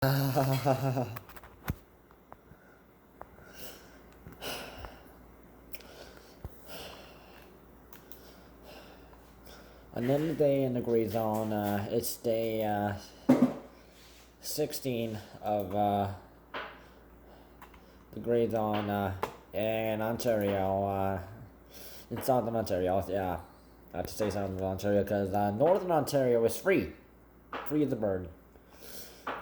Another day in the gray zone. It's day 16 of the gray zone in Ontario, in Southern Ontario. Yeah, I have to say Southern Ontario because Northern Ontario is free as a bird.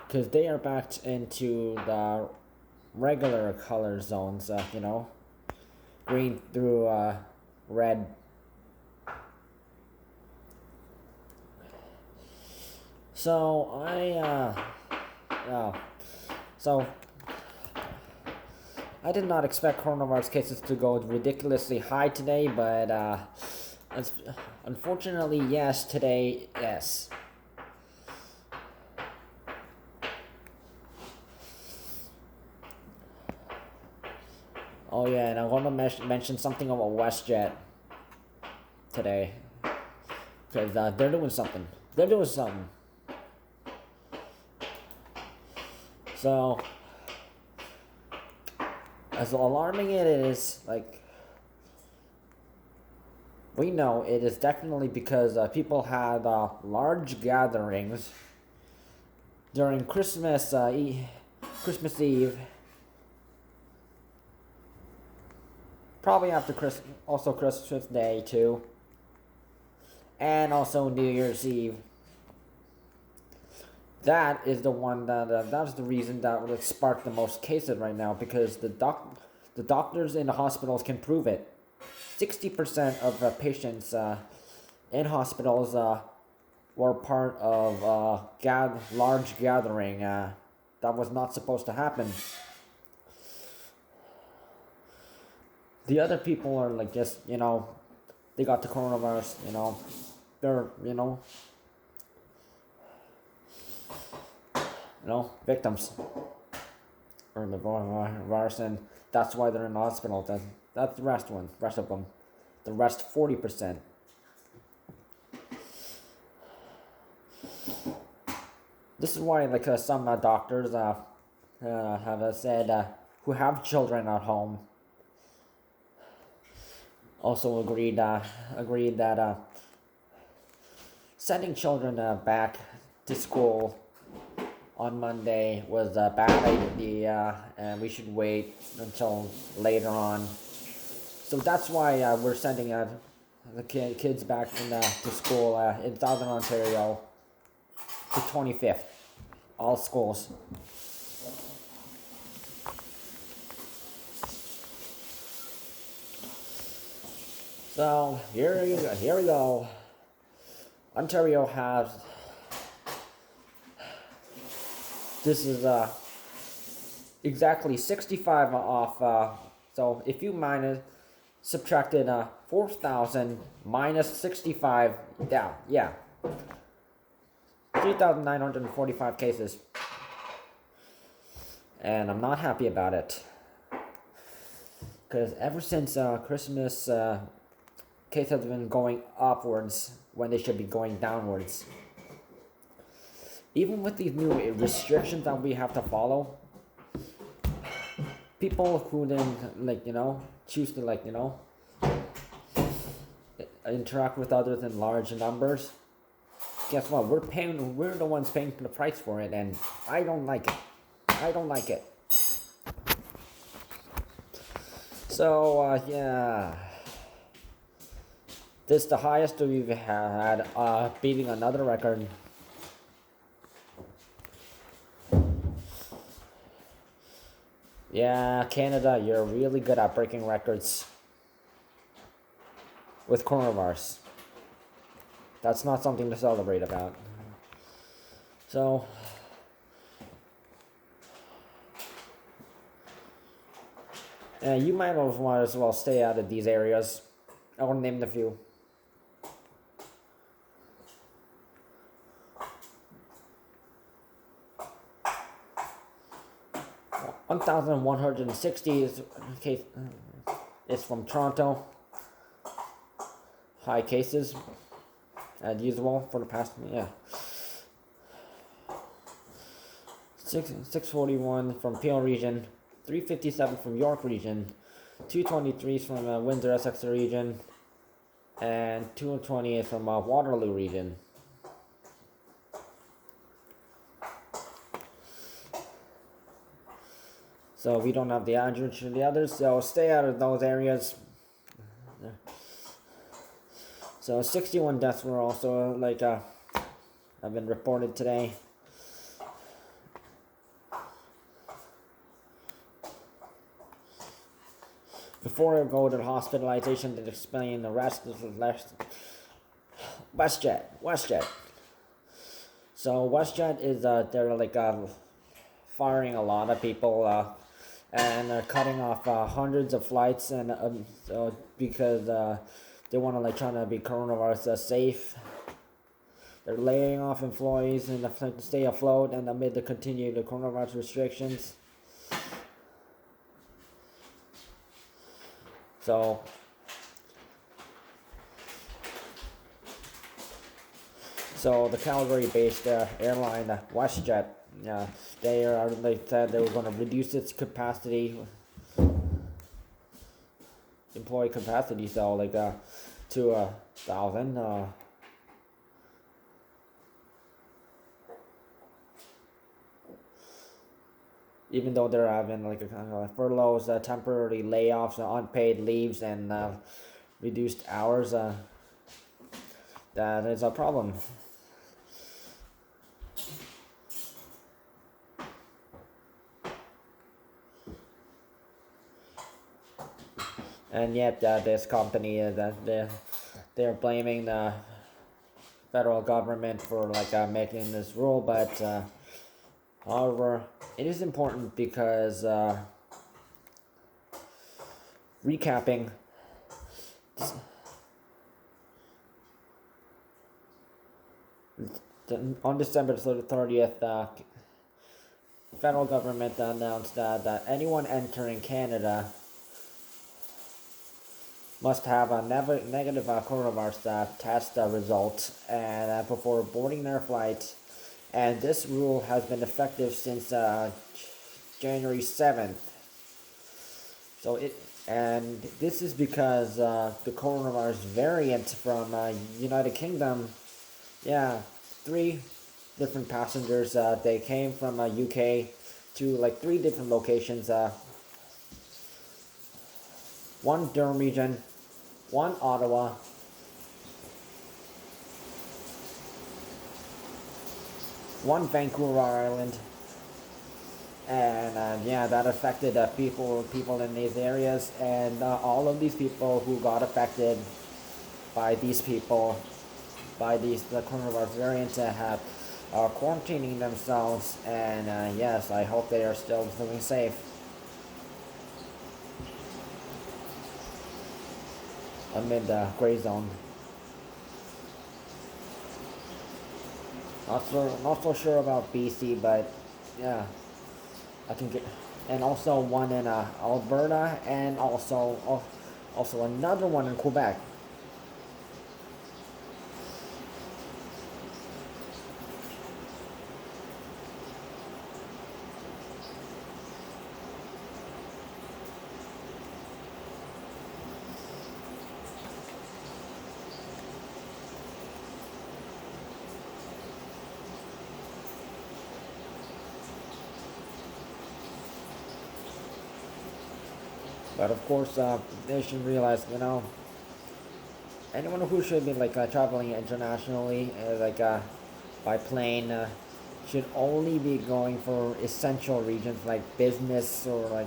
Because they are backed into the regular color zones, green through red. So I did not expect coronavirus cases to go ridiculously high today, but unfortunately, yes, today, yes. Oh yeah, and I'm going to mention something about WestJet today, because they're doing something. So, as alarming it is, we know it is definitely because people had large gatherings during Christmas Eve, probably after also Christmas Day too, and also New Year's Eve. That is the one that's the reason that would spark the most cases right now, because the doctors in the hospitals can prove it. 60% of patients in hospitals were part of large gathering that was not supposed to happen. The other people are just they got the coronavirus, they're victims or the virus, and that's why they're in the hospital. That's the rest of them. The rest 40%. This is why some doctors have said who have children at home also agreed that sending children back to school on Monday was a bad idea, and we should wait until later on. So that's why we're sending the kids back to school in Southern Ontario the 25th, all schools. So here we go. Ontario has. This is exactly 65 off. So if you subtracted 4,000 minus 65, yeah, 3,945 cases, and I'm not happy about it, because ever since Christmas, cases have been going upwards when they should be going downwards. Even with these new restrictions that we have to follow, people who then choose to interact with others in large numbers, guess what? We're the ones paying the price for it, and I don't like it. So yeah, this is the highest we've had, beating another record. Yeah, Canada, you're really good at breaking records with coronavirus. That's not something to celebrate about. So, you might as well stay out of these areas. I want to name a few. One 1,160 is from Toronto. High cases, as usual for the past, 641 from Peel Region, 357 from York Region, 223 from Windsor-Essex Region, and 228 from Waterloo Region. So we don't have the address for the others, so stay out of those areas. So 61 deaths were also have been reported today. Before I go to the hospitalization to explain the rest of the WestJet. So WestJet is they're firing a lot of people and they're cutting off hundreds of flights and because they want to trying to be coronavirus safe. They're laying off employees and to stay afloat and amid the continued coronavirus restrictions. So the Calgary-based airline WestJet, they said they were going to reduce its capacity, employee capacity, so to 1,000. Even though they're having furloughs, temporary layoffs, unpaid leaves, and reduced hours, that is a problem. And yet, this company they're blaming the federal government for making this rule, but however, it is important because recapping. On December 30th, federal government announced that anyone entering Canada must have a negative coronavirus test result and before boarding their flight, and this rule has been effective since January 7th. And this is because the coronavirus variant from United Kingdom, 3 different passengers. They came from UK to 3 different locations. 1 Durham region, 1 Ottawa, 1 Vancouver Island, and that affected people in these areas, and all of these people who got affected by the coronavirus variants are quarantining themselves, and yes, I hope they are still living safe amid the gray zone. Not so sure about BC, but yeah, I can get, and also one in Alberta, and also another one in Quebec. But of course, they should realize, anyone who should be traveling internationally, by plane, should only be going for essential regions like business or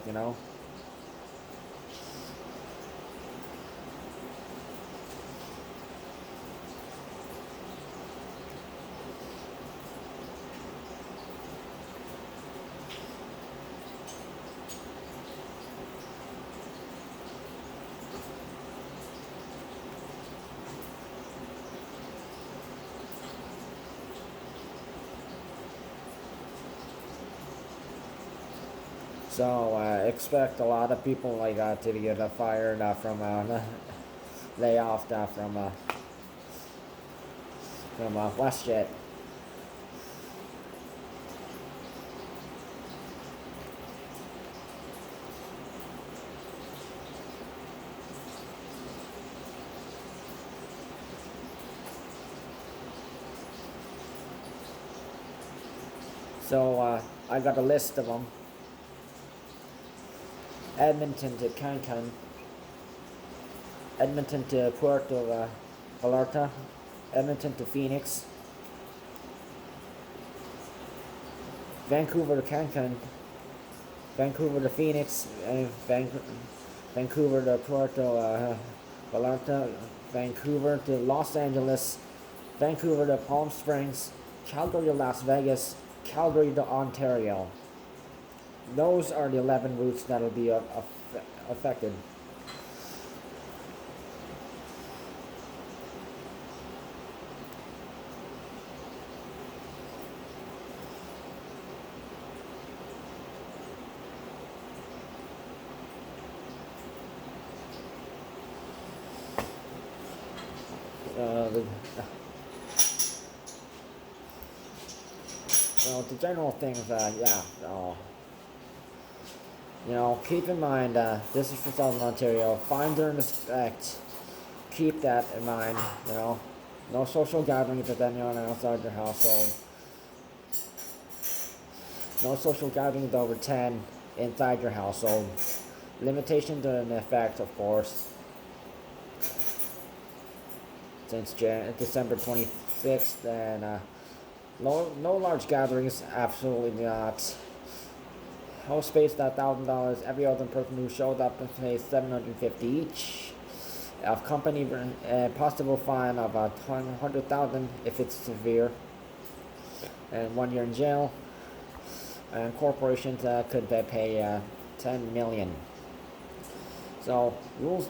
So expect a lot of people to get fired from layoff from WestJet. So I got a list of them. Edmonton to Cancun, Edmonton to Puerto, Vallarta, Edmonton to Phoenix, Vancouver to Cancun, Vancouver to Phoenix, and Vancouver to Puerto, Vallarta, Vancouver to Los Angeles, Vancouver to Palm Springs, Calgary to Las Vegas, Calgary to Ontario. Those are the 11 routes that will be affected. The general things, keep in mind, this is for Southern Ontario. Find and respect. Keep that in mind. No social gatherings with anyone outside your household. No social gatherings over 10 inside your household. Limitations are in effect, of course, since December 26th, and no large gatherings, absolutely not. Host space at $1,000. Every other person who showed up pays $750 each. Of company, possible fine of $100,000 if it's severe, and 1 year in jail. And corporations could pay $10 million. So rules.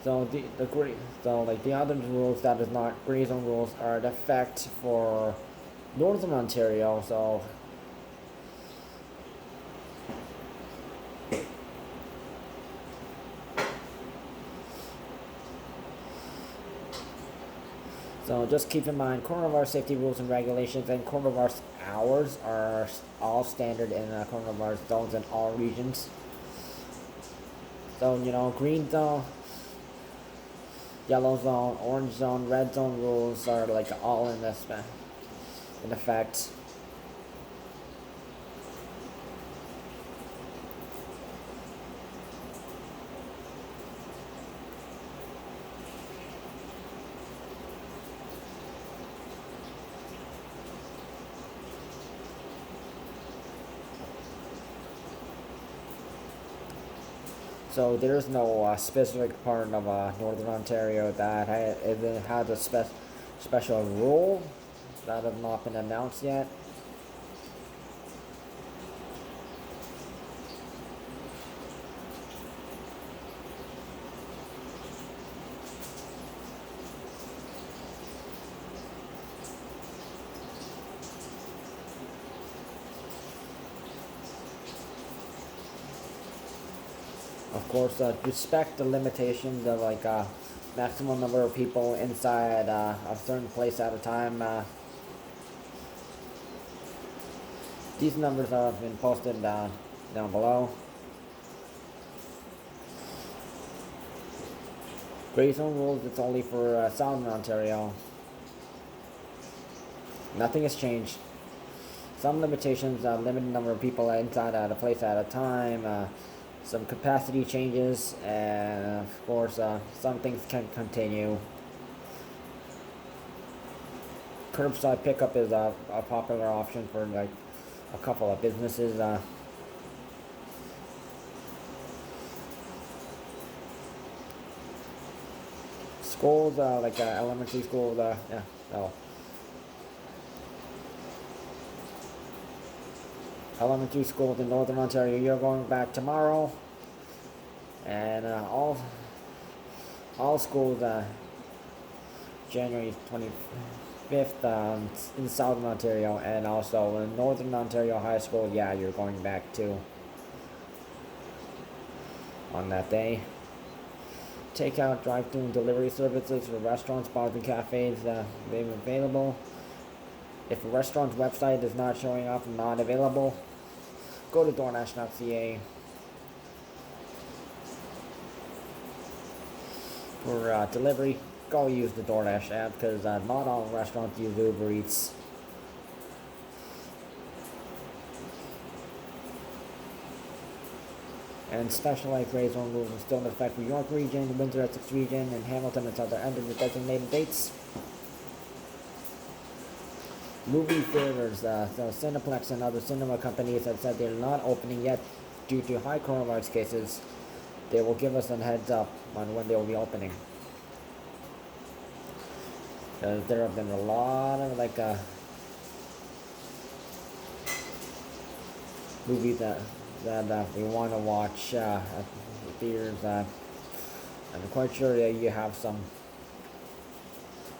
So the other rules that is not gray zone rules are in effect for Northern Ontario. So just keep in mind, coronavirus safety rules and regulations and coronavirus hours are all standard in coronavirus zones in all regions. So green zone, yellow zone, orange zone, red zone rules are all in effect. So there's no specific part of Northern Ontario that has a special rule that has not been announced yet. Of course, respect the limitations of maximum number of people inside a certain place at a time. These numbers have been posted down below. Gray zone rules, it's only for Southern Ontario. Nothing has changed. Some limitations, limited number of people inside at a place at a time. Some capacity changes, and of course some things can continue. Curbside pickup is a popular option for a couple of businesses. Schools, elementary schools, elementary schools in Northern Ontario, you're going back tomorrow, and all schools January 25th in Southern Ontario, and also in Northern Ontario High School, you're going back too on that day. Takeout, drive-through, and delivery services for restaurants, bars, and cafes, they're available. If a restaurant's website is not showing up and not available, go to DoorDash.ca. For delivery, go use the DoorDash app, because not all restaurants use Uber Eats. and specialized gray zone rules will still in effect for York Region, Windsor-Essex Region, and Hamilton until the end of the designated dates. Movie theaters, so Cineplex and other cinema companies have said they're not opening yet due to high coronavirus cases. They will give us a heads up on when they will be opening. Because there have been a lot of movies that we want to watch at the theaters. I'm quite sure that you have some.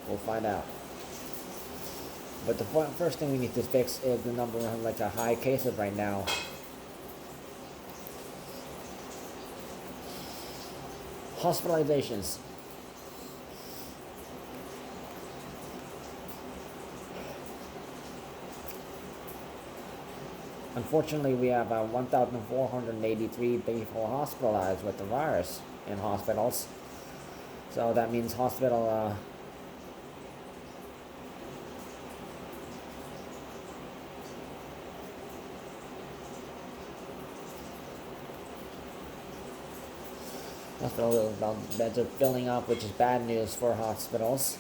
We'll find out. But the first thing we need to fix is the number of high cases right now. Hospitalizations. Unfortunately, we have 1,483 people hospitalized with the virus in hospitals. So that means hospital beds are filling up, which is bad news for hospitals.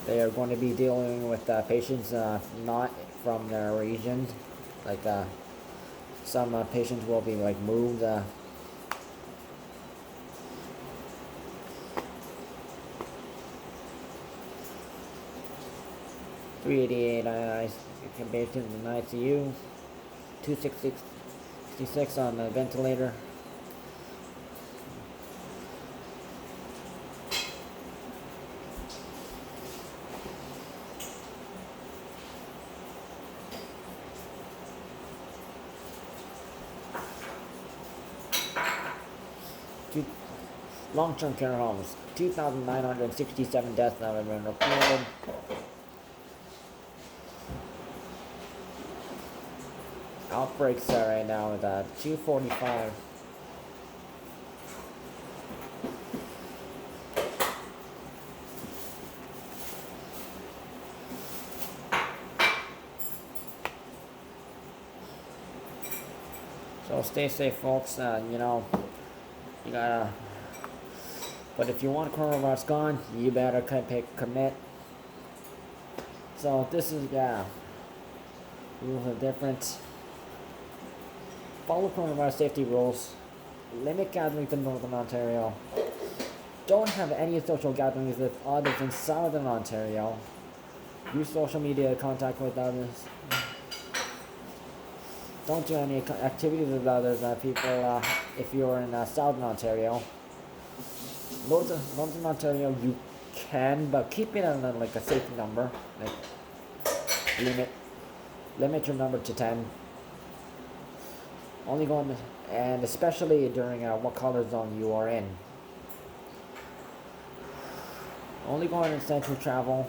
They are going to be dealing with patients not from their region. Some patients will be moved. 388 patients in ICU, 266 on the ventilator. Long-term care homes, 2,967 deaths now have been reported. Outbreaks right now is at 245. So stay safe, folks. You gotta. But if you want coronavirus gone, you better commit. So this is rules are different. Follow coronavirus safety rules. Limit gatherings in Northern Ontario. Don't have any social gatherings with others in Southern Ontario. Use social media to contact with others. Don't do any activities with others people if you're in Southern Ontario. Northern Ontario you can, but keep it on a safety number. Limit your number to 10. Only going and especially during what color zone you are in. Only going in essential travel,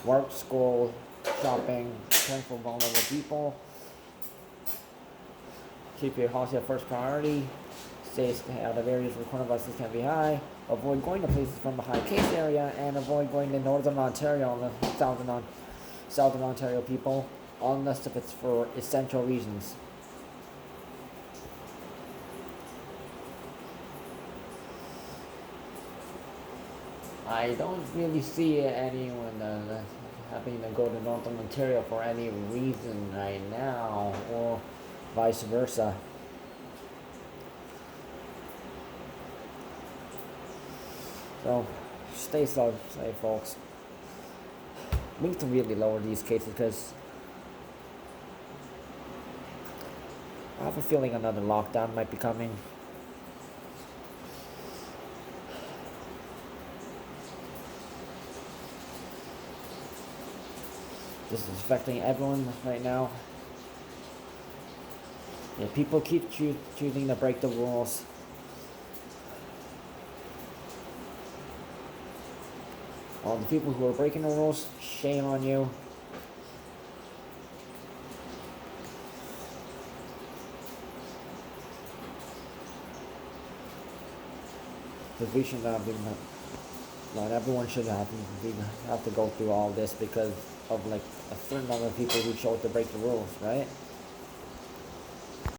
work, school, shopping, caring for vulnerable people. Keep your house your first priority. Stay out of areas where coronavirus can be high. Avoid going to places from a high case area, and avoid going to Northern Ontario and the Southern Ontario people, unless if it's for essential reasons. I don't really see anyone having to go to Northern Ontario for any reason right now, or vice versa. So, stay safe, folks. We need to really lower these cases because I have a feeling another lockdown might be coming. This is affecting everyone right now. Yeah, people keep choosing to break the rules. All the people who are breaking the rules, shame on you. Because we should not be, not everyone should have to go through all this because of a certain number of people who chose to break the rules, right?